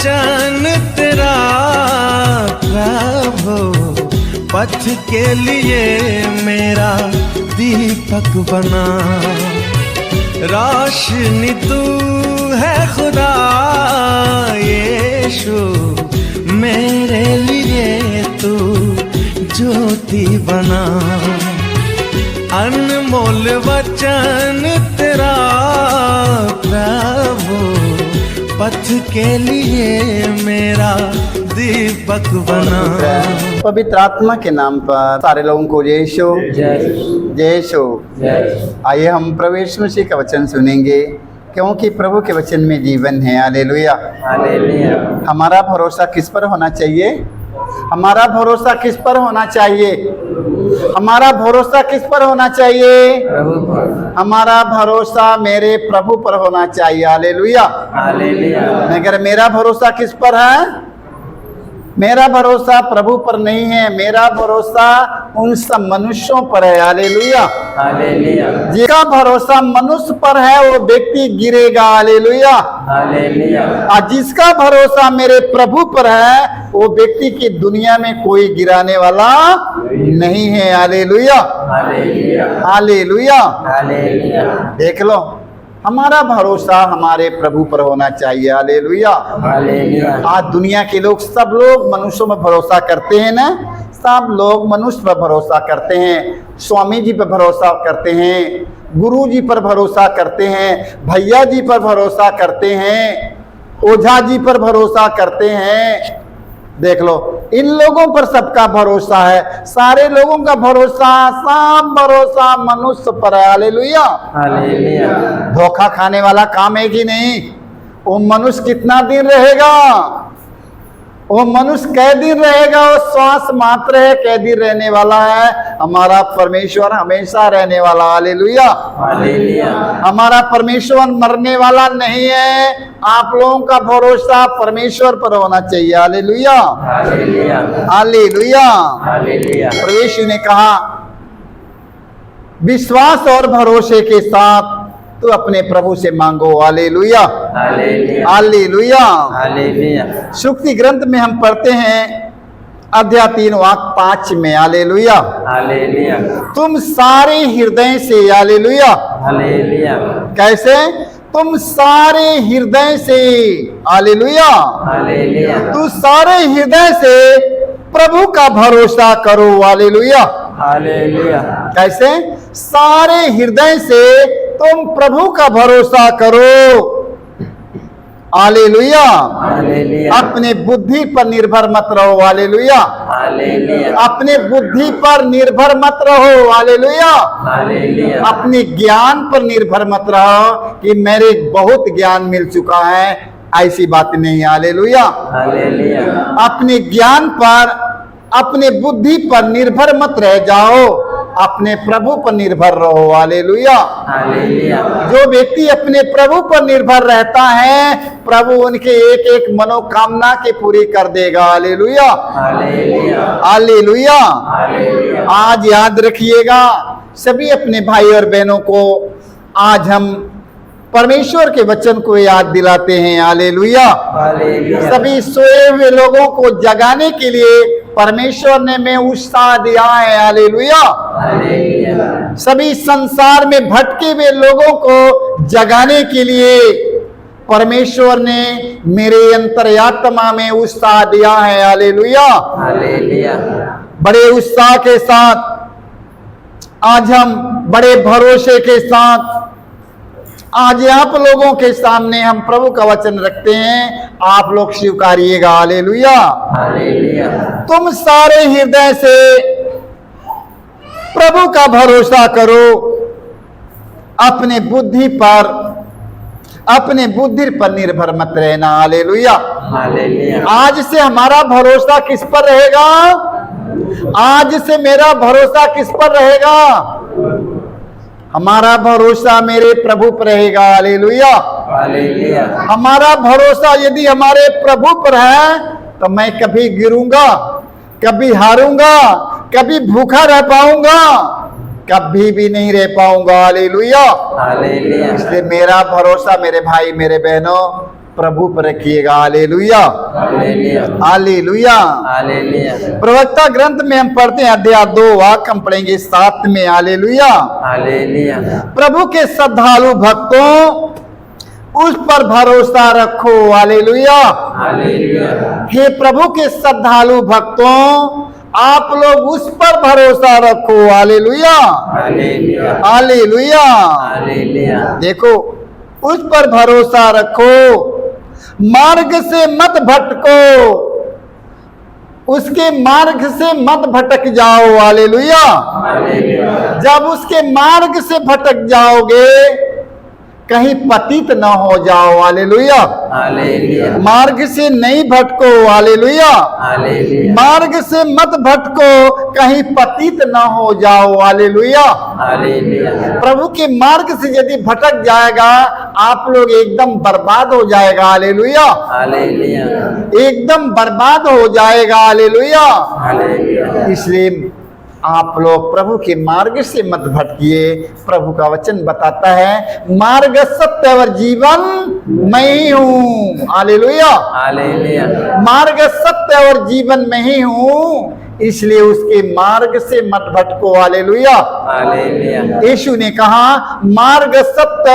वचन तेरा प्रभु पथ के लिए मेरा दीपक बना। रोशनी तू है खुदा यीशु, मेरे लिए तू ज्योति बना। अनमोल वचन तेरा प्रभु पथ के लिए मेरा दीपक बना। पवित्र आत्मा के नाम पर सारे लोगों को जय यीशु, जय यीशु। आइए हम प्रभु यीशु मसीह का वचन सुनेंगे, क्योंकि प्रभु के वचन में जीवन है। Hallelujah, hallelujah. हमारा भरोसा किस पर होना चाहिए? हमारा भरोसा किस पर होना चाहिए? हमारा भरोसा किस पर होना चाहिए? प्रभु पर। हमारा भरोसा मेरे प्रभु पर होना चाहिए। Hallelujah, hallelujah. मगर मेरा भरोसा किस पर है? मेरा भरोसा प्रभु पर नहीं है, मेरा भरोसा उन सब मनुष्यों पर है। Hallelujah, hallelujah. जिसका भरोसा मनुष्य पर है वो व्यक्ति गिरेगा। Hallelujah, hallelujah. और जिसका भरोसा मेरे प्रभु पर है वो व्यक्ति की दुनिया में कोई गिराने वाला नहीं है। Hallelujah, hallelujah, hallelujah, hallelujah. देख लो, हमारा भरोसा हमारे प्रभु पर होना चाहिए। Hallelujah, hallelujah. आज दुनिया के लोग, सब लोग मनुष्यों में भरोसा करते हैं ना, सब लोग मनुष्य पर भरोसा करते हैं। स्वामी जी पर भरोसा करते हैं, गुरु जी पर भरोसा करते हैं, भैया जी पर भरोसा करते हैं, ओझा जी पर भरोसा करते हैं। देख लो, इन लोगों पर सबका भरोसा है। सारे लोगों का भरोसा, सब भरोसा मनुष्य पर है। Hallelujah, hallelujah. धोखा खाने वाला काम है कि नहीं? वो मनुष्य कितना दिन रहेगा? वो मनुष्य कै दिन रहेगा? वो श्वास मात्र है, कै दिन रहने वाला है? हमारा परमेश्वर हमेशा रहने वाला। Hallelujah, hallelujah. हमारा परमेश्वर मरने वाला नहीं है। आप लोगों का भरोसा परमेश्वर पर होना चाहिए। Hallelujah, hallelujah, hallelujah, hallelujah. परमेश्वर ने कहा, विश्वास और भरोसे के साथ तो अपने प्रभु से मांगो। Hallelujah, hallelujah, hallelujah, hallelujah. शुक्ति ग्रंथ में हम पढ़ते हैं अध्याय 3 वाक्य 5 में। Hallelujah, hallelujah. तुम सारे हृदय से, हालेलुया, हालेलुया। कैसे? तुम सारे हृदय से, हालेलुया, हालेलुया। तू सारे हृदय से प्रभु का भरोसा करो। Hallelujah, hallelujah. कैसे? सारे हृदय से तुम प्रभु का भरोसा करो। Hallelujah, hallelujah. अपने बुद्धि पर निर्भर मत रहो। Hallelujah, hallelujah. अपने बुद्धि पर निर्भर मत रहो। Hallelujah, hallelujah. अपने ज्ञान पर निर्भर मत रहो कि मेरे बहुत ज्ञान मिल चुका है, ऐसी बात नहीं। Hallelujah, hallelujah. अपने ज्ञान पर, अपने बुद्धि पर निर्भर मत रह जाओ, अपने प्रभु पर निर्भर रहो। Hallelujah, hallelujah. जो व्यक्ति अपने प्रभु पर निर्भर रहता है, प्रभु उनके एक एक मनोकामना के पूरी कर देगा। Hallelujah, hallelujah, hallelujah, hallelujah. आज याद रखिएगा, सभी अपने भाई और बहनों को आज हम परमेश्वर के वचन को याद दिलाते हैं। Hallelujah, hallelujah. सभी सोए हुए लोगों को जगाने के लिए परमेश्वर ने में उत्साह दिया है। Hallelujah, hallelujah. सभी संसार में भटके हुए लोगों को जगाने के लिए परमेश्वर ने मेरे अंतर्यात्मा में उत्साह दिया है। Hallelujah, hallelujah. बड़े उत्साह के साथ आज हम बड़े भरोसे के साथ आज आप लोगों के सामने हम प्रभु का वचन रखते हैं, आप लोग स्वीकारिएगा। Hallelujah, hallelujah. तुम सारे हृदय से प्रभु का भरोसा करो, अपने बुद्धि पर निर्भर मत रहना। Hallelujah, hallelujah. आज से हमारा भरोसा किस पर रहेगा? आज से मेरा भरोसा किस पर रहेगा? हमारा भरोसा मेरे प्रभु पर रहेगा। Hallelujah, hallelujah. हमारा भरोसा यदि हमारे प्रभु पर है तो मैं कभी गिरूंगा, कभी हारूंगा, कभी भूखा रह पाऊंगा, कभी भी नहीं रह पाऊंगा। Hallelujah, hallelujah. इसलिए मेरा भरोसा मेरे भाई मेरे बहनों प्रभु पर रखिएगा। Hallelujah, hallelujah, hallelujah. हालेलुया, प्रवक्ता ग्रंथ में हम पढ़ते हैं अध्याय 2 वाक्य हम पढ़ेंगे 7 में। हालेलुया। हालेलुया, प्रभु के श्रद्धालु भक्तों उस पर भरोसा रखो। हालेलुया। हालेलुया, हे प्रभु के श्रद्धालु भक्तों आप लोग उस पर भरोसा रखो। Hallelujah, hallelujah, hallelujah. हालेलुया, देखो उस पर भरोसा रखो, मार्ग से मत भटको, उसके मार्ग से मत भटक जाओ। हालेलुया। हालेलुया, जब उसके मार्ग से भटक जाओगे कहीं पतित न हो जाओ। हालेलुया। हालेलुया, मार्ग से नहीं भटको। हालेलुया। हालेलुया, मार्ग से मत भटको कहीं पतित न हो जाओ। हालेलुया। हालेलुया, प्रभु के मार्ग से यदि भटक जाएगा आप लोग एकदम बर्बाद हो जाएगा। हालेलुया, हालेलुया, एकदम बर्बाद हो जाएगा। हालेलुया। हालेलुया, इसलिए आप लोग प्रभु के मार्ग से मत भटकिए। प्रभु का वचन बताता है मार्ग सत्य और जीवन मैं ही हूँ। हालेलुया। हालेलुया, मार्ग सत्य और जीवन में ही हूँ, इसलिए उसके मार्ग से मत भटको। हालेलुया। हालेलुया, यीशु ने कहा मार्ग सत्य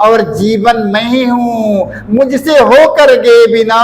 और जीवन मैं ही हूँ, मुझसे होकर गए बिना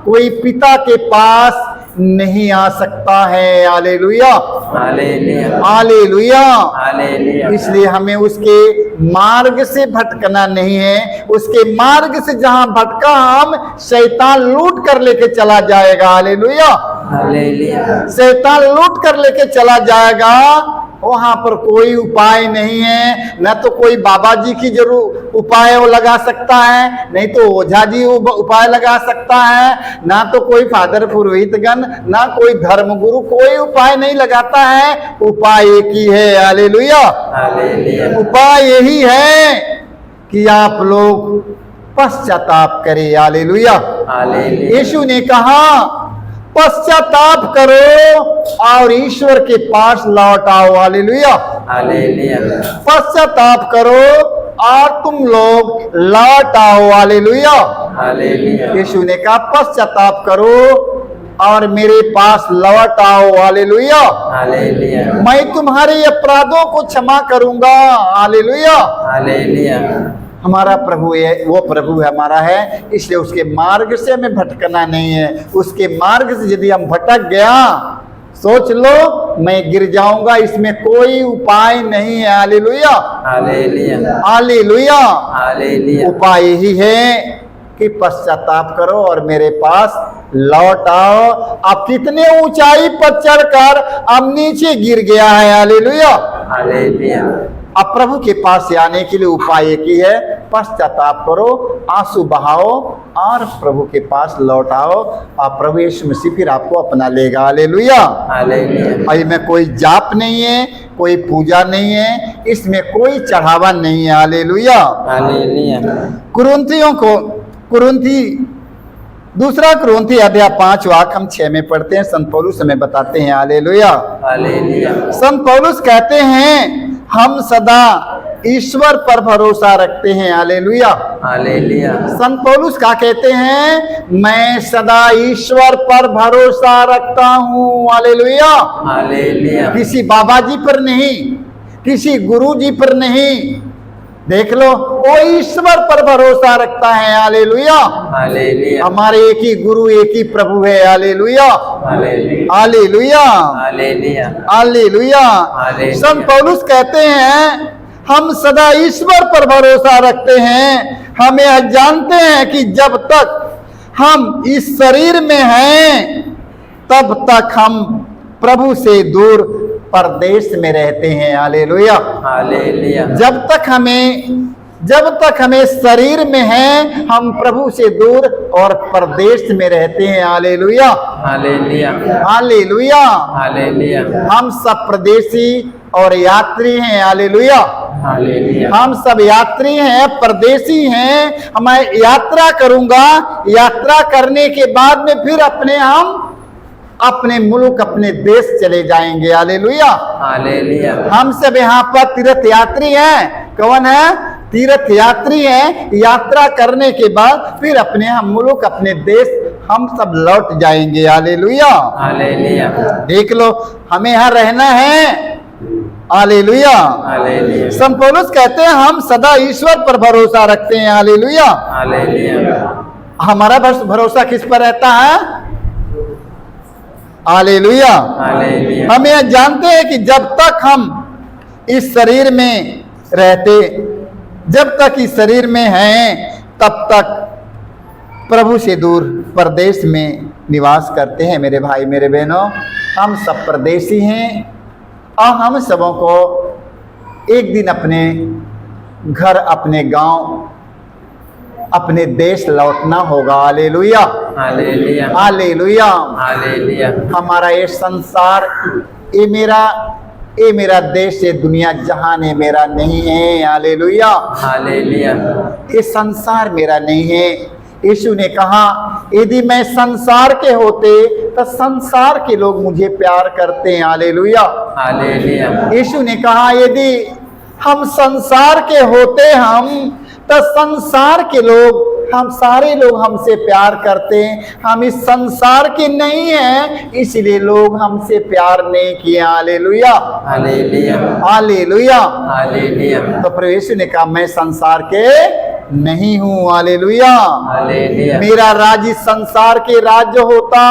कोई पिता के पास नहीं आ सकता है। Hallelujah, hallelujah, hallelujah. हालेलुया, इसलिए हमें उसके मार्ग से भटकना नहीं है। उसके मार्ग से जहां भटका हम शैतान लूट कर लेके चला जाएगा। हालेलुया। हालेलुया, शैतान लूट कर लेके चला जाएगा, वहां पर कोई उपाय नहीं है। न तो कोई बाबा जी की जरूर उपाय वो लगा सकता है, नहीं तो ओझा जी उपाय लगा सकता है, ना तो कोई फादर पुरोहितगण, ना कोई धर्मगुरु, कोई उपाय नहीं लगाता है। उपाय एक ही है। हालेलुया। हालेलुया, उपाय यही है कि आप लोग पश्चाताप करें। हालेलुया। हालेलुया, यीशु ने कहा पश्चाताप करो और ईश्वर के पास लौट आओ। हालेलुया। हालेलुया, पश्चाताप करो और तुम लोग लौट आओ। हालेलुया। हालेलुया, यीशु ने कहा पश्चाताप करो और मेरे पास लौट आओ। हालेलुया। हालेलुया, मैं तुम्हारे अपराधों को क्षमा करूंगा। हालेलुया। हालेलुया, हमारा प्रभु है, वो प्रभु हमारा है, इसलिए उसके मार्ग से हमें भटकना नहीं है। उसके मार्ग से यदि हम भटक गया सोच लो मैं गिर जाऊंगा, इसमें कोई उपाय नहीं है। Hallelujah, hallelujah, hallelujah. हालेलुया, उपाय यही है कि पश्चाताप करो और मेरे पास लौट आओ। अब कितने ऊंचाई पर चढ़कर अब नीचे गिर गया है। हालेलुया। हालेलुया, अब प्रभु के पास से आने के लिए उपाय एक ही है, पश्चाताप करो, आंसू बहाओ और प्रभु के पास लौट आओ और प्रभु यीशु मसीह फिर आपको अपना लेगा। हालेलुया। हालेलुया, इसमें कोई जाप नहीं है, कोई पूजा नहीं है, इसमें कोई चढ़ावा नहीं है। हालेलुया। हालेलुया, दूसरा कुरिन्थी अध्याय 5 वाक्य हम 6 में पढ़ते हैं। संत पौलुस हमें बताते हैं। हालेलुया। हालेलुया, संत पौलुस कहते हैं हम सदा ईश्वर पर भरोसा रखते हैं। हालेलुया। हालेलुया, संत पौलुस क्या कहते हैं? मैं सदा ईश्वर पर भरोसा रखता हूँ। हालेलुया। हालेलुया, किसी बाबा जी पर नहीं, किसी गुरु जी पर नहीं, देख लो वो ईश्वर पर भरोसा रखता है। हालेलुया। हालेलुया, हमारे एक ही गुरु एक ही प्रभु है। Hallelujah, hallelujah, hallelujah, hallelujah, hallelujah. Hallelujah. संत पौलुस कहते हैं हम सदा ईश्वर पर भरोसा रखते हैं। हम यह जानते हैं कि जब तक हम इस शरीर में हैं तब तक हम प्रभु से दूर परदेश में रहते हैं। हालेलुया। हालेलुया, जब तक हमें शरीर में हैं हम प्रभु से दूर और परदेश में रहते हैं। Hallelujah, hallelujah, hallelujah. हालेलुया, हम सब परदेशी और यात्री हैं। हालेलुया। हालेलुया, हम सब यात्री हैं, परदेशी हैं। मैं यात्रा करूंगा, यात्रा करने के बाद में फिर अपने मुल्क अपने देश चले जाएंगे। हालेलुया। हालेलुया, हम सब यहाँ पर तीर्थ यात्री हैं। कौन है? तीर्थ यात्री हैं, यात्रा करने के बाद फिर अपने हम मुल्क, अपने देश हम सब लौट जाएंगे। हालेलुया, हालेलुया, देख लो, हमें यहाँ रहना है। हालेलुया, हालेलुया, संत पौलुस कहते हैं हम सदा ईश्वर पर भरोसा रखते हैं। हालेलुया, हालेलुया, हमारा भरोसा किस पर रहता है? हालेलुया, हालेलुया, हम यह जानते हैं कि जब तक हम इस शरीर में रहते, जब तक इस शरीर में हैं, तब तक प्रभु से दूर परदेश में निवास करते हैं। मेरे भाई मेरे बहनों, हम सब परदेशी हैं और हम सबों को एक दिन अपने घर, अपने गांव, अपने देश लौटना होगा। Hallelujah, hallelujah, hallelujah. हालेलुया, हमारा ये संसार, ये मेरा देश, ये दुनिया जहान है, मेरा नहीं है। हालेलुया, हालेलुया, ये संसार मेरा नहीं है। यीशु ने कहा यदि मैं संसार के होते तो संसार के लोग मुझे प्यार करते हैं। हालेलुया, हालेलुया, यीशु ने कहा यदि हम संसार के होते हम तो संसार के लोग, हम सारे लोग हमसे प्यार करते हैं। हम इस संसार के नहीं हैं, इसलिए लोग हमसे प्यार नहीं किए। Hallelujah, hallelujah, hallelujah. हालेलुया, तो प्रभु यीशु ने कहा मैं संसार के नहीं हूँ। हालेलुया, हालेलुया, मेरा राज्य संसार के राज्य होता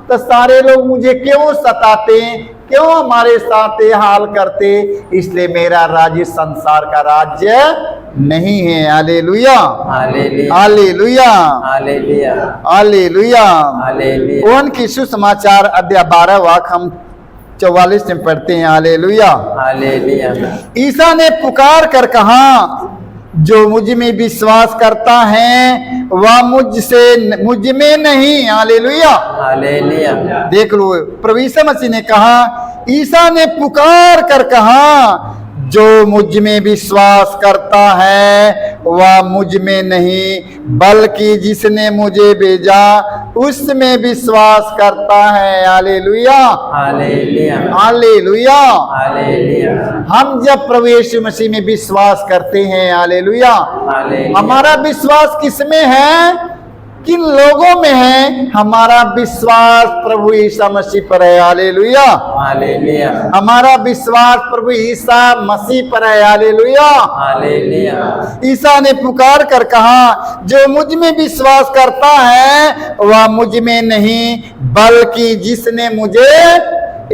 तो सारे लोग मुझे क्यों सताते, क्यों हमारे साथ ये हाल करते। इसलिए मेरा राज्य संसार का राज्य नहीं है। Hallelujah, hallelujah, hallelujah, hallelujah, hallelujah. Hallelujah, ओहन की सुसमाचार अध्याय 12 वाक्य हम 44 में पढ़ते हैं। हालेलुया, हालेलुया, ईसा ने पुकार कर कहा जो मुझ में विश्वास करता है वह मुझ में नहीं। हालेलुया, हालेलुया, देख लो, प्रभु यीशु मसीह ने कहा, ईसा ने पुकार कर कहा जो मुझ में विश्वास करता है वह मुझ में नहीं बल्कि जिसने मुझे भेजा उसमें विश्वास करता है। Hallelujah, hallelujah, hallelujah. हालेलुया, हम जब प्रभु यीशु मसीह में विश्वास करते हैं, हालेलुया, हालेलुया, हमारा विश्वास किसमें है? किन लोगों में है? हमारा विश्वास प्रभु ईसा मसीह पर है। हालेलुया, हालेलुया, हमारा विश्वास प्रभु ईसा मसीह पर है। हालेलुया, हालेलुया, ईसा ने पुकार कर कहा जो मुझ में विश्वास करता है वह मुझ में नहीं बल्कि जिसने मुझे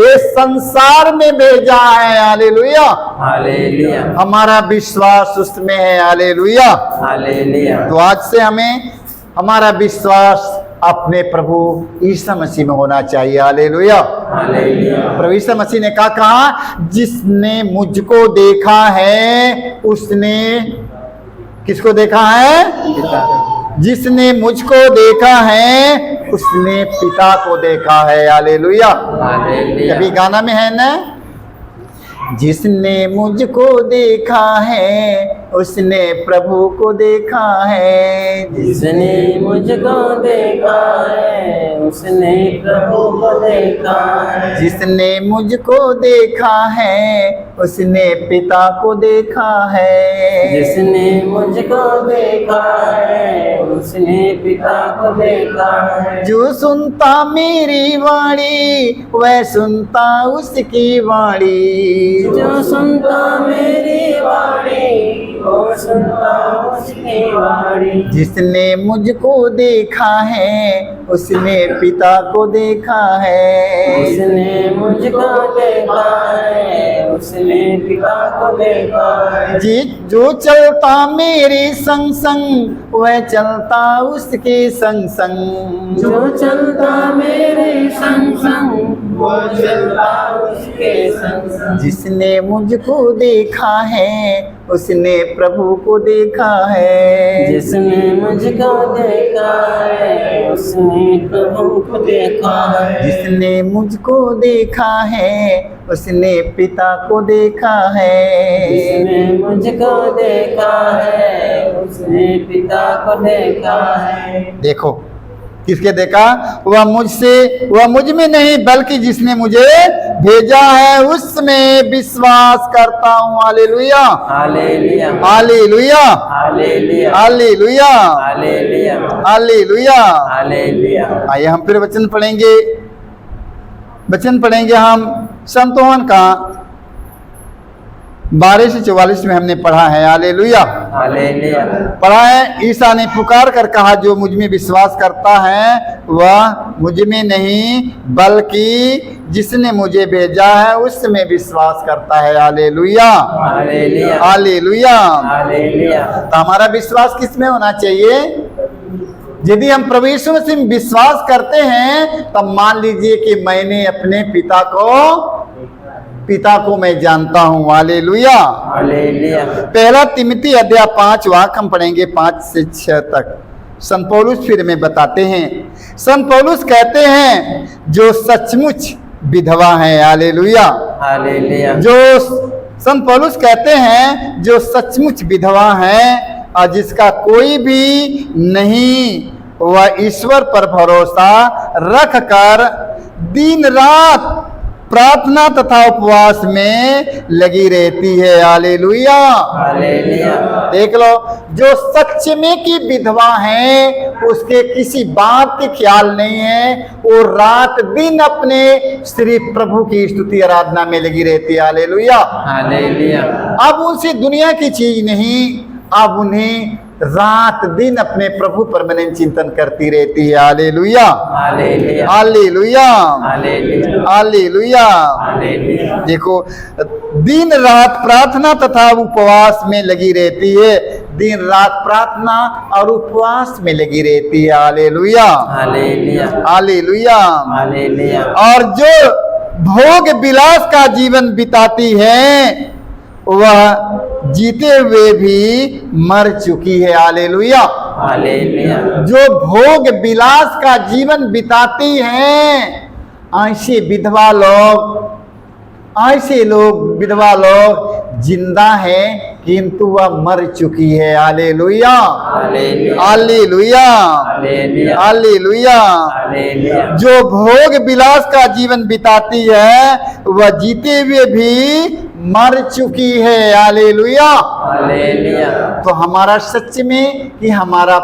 इस संसार में भेजा है। हालेलुया, हालेलुया, हमारा विश्वास उसमें है। हालेलुया, हालेलुया, तो आज से हमें हमारा विश्वास अपने प्रभु ईसा मसीह में होना चाहिए। हालेलुया, हालेलुया, प्रभु ईसा मसीह ने कहा जिसने मुझको देखा है उसने किसको देखा है? जिसने मुझको देखा है उसने पिता को देखा है। हालेलुया, हालेलुया, कभी गाना में है ना, जिसने मुझको देखा है उसने प्रभु को देखा है। जिसने मुझको देखा है उसने प्रभु को देखा है। जिसने मुझको देखा है उसने पिता को देखा है। जिसने मुझको देखा है उसने पिता को देखा है। जो सुनता मेरी वाणी वह सुनता उसकी वाणी। जो सुनता मेरी वाणी वो सुनता उसकी वाणी। जिसने मुझको देखा है उसने पिता को देखा है। जिसने मुझको देखा है उसने पिता को देखा है। जो चलता मेरे संग संग वह चलता उसके संग संग। जो चलता मेरे संग संग वो चलता उसके संग संग। जिसने मुझको देखा है उसने प्रभु को देखा है। जिसने मुझको देखा है उसने प्रभु को देखा है। जिसने मुझको देखा है उसने पिता को देखा है। जिसने मुझको देखा है उसने पिता को देखा है। देखो किसके देखा? वह मुझ में नहीं बल्कि जिसने मुझे भेजा है उसमें विश्वास करता हूँ। Hallelujah, hallelujah, hallelujah, hallelujah, hallelujah, hallelujah, hallelujah. Hallelujah. आइए हम फिर वचन पढ़ेंगे। वचन पढ़ेंगे हम संत योहान का 12 से 44 में हमने पढ़ा है। हालेलुया, हालेलुया, पढ़ा है। ईसा ने पुकार कर कहा, जो मुझ में विश्वास करता है वह मुझ में नहीं बल्कि जिसने मुझे भेजा है उसमें विश्वास करता है। Hallelujah, hallelujah, hallelujah. हालेलुया। तो हमारा विश्वास किस में होना चाहिए? यदि हम प्रभु यीशु मसीह में विश्वास करते हैं तब मान लीजिए कि मैंने अपने पिता को मैं जानता हूँ। Hallelujah, hallelujah. पहला तिमोथी अध्याय 5 वाक्य हम पढ़ेंगे 5 से 6 तक। संत पौलुस फिर में बताते हैं। संत पौलुस कहते हैं जो सचमुच विधवा है। Hallelujah, hallelujah. जो संत पौलुस कहते हैं जो सचमुच विधवा है और जिसका कोई भी नहीं, वह ईश्वर पर भरोसा रख कर दिन रात प्रार्थना तथा उपवास में लगी रहती है। Hallelujah, hallelujah. देख लो, जो सच में की विधवा है उसके किसी बात के ख्याल नहीं है, वो रात दिन अपने श्री प्रभु की स्तुति आराधना में लगी रहती है। Hallelujah, hallelujah. अब उनसे दुनिया की चीज नहीं, अब उन्हें रात दिन अपने प्रभु पर मनन चिंतन करती रहती है। Hallelujah, hallelujah, hallelujah, hallelujah, hallelujah. Hallelujah. देखो, दिन रात प्रार्थना तथा उपवास में लगी रहती है। दिन रात प्रार्थना और उपवास में लगी रहती है। Hallelujah, hallelujah, hallelujah. हालेलुया। और जो भोग विलास का जीवन बिताती है वह जीते हुए भी मर चुकी है। Hallelujah, hallelujah. जो भोग विलास का जीवन बिताती हैं ऐसे विधवा लोग, ऐसे लोग विधवा लोग जिंदा है किंतु वह मर चुकी है। Hallelujah, hallelujah, hallelujah, hallelujah, hallelujah. Hallelujah. जो भोग विलास का जीवन बिताती है वह जीते हुए भी मर चुकी है। हालेलुया। हालेलुया। तो हमारा सच में कि हमारा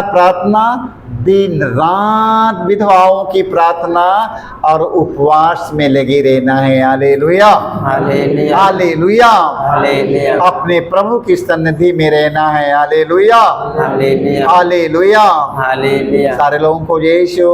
प्रार्थना दिन रात विधवाओं की प्रार्थना और उपवास में लगे रहना है। Hallelujah, hallelujah, hallelujah. हालेलुया, अपने प्रभु की सन्निधि में रहना है। Hallelujah, hallelujah, hallelujah. हालेलुया। सारे लोगों को जय यीशु।